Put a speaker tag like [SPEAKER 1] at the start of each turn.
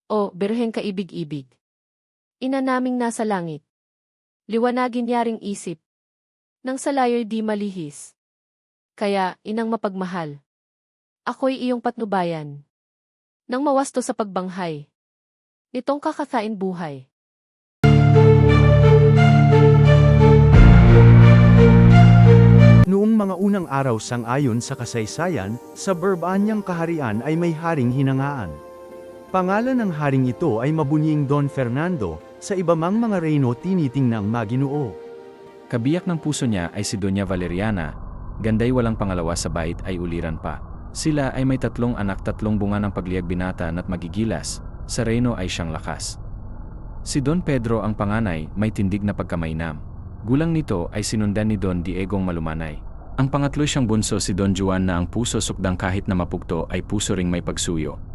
[SPEAKER 1] O, Birheng kaibig-ibig. Ina naming nasa langit. Liwanagin yaring isip. Nang sa layo'y di malihis. Kaya, inang mapagmahal. Ako'y iyong patnubayan. Nang mawasto sa pagbanghay. Nitong kakakain buhay.
[SPEAKER 2] Noong mga unang araw sang-ayon sa kasaysayan, sa Burbanyang kaharian ay may haring hinangaan. Pangalan ng haring ito ay mabunying Don Fernando, sa iba mang mga reyno tinitingnang maginoo.
[SPEAKER 3] Kabiyak ng puso niya ay si Doña Valeriana, ganday walang pangalawa sa bait ay uliran pa. Sila ay may 3 anak, 3 bunga ng pagliyag binata at magigilas, sa reyno ay siyang lakas. Si Don Pedro ang panganay, may tindig na pagkamainam. Gulang nito ay sinundan ni Don Diegong malumanay. Ang pangatlo siyang bunso si Don Juan na ang puso sukdang kahit na mapugto ay puso ring may pagsuyo.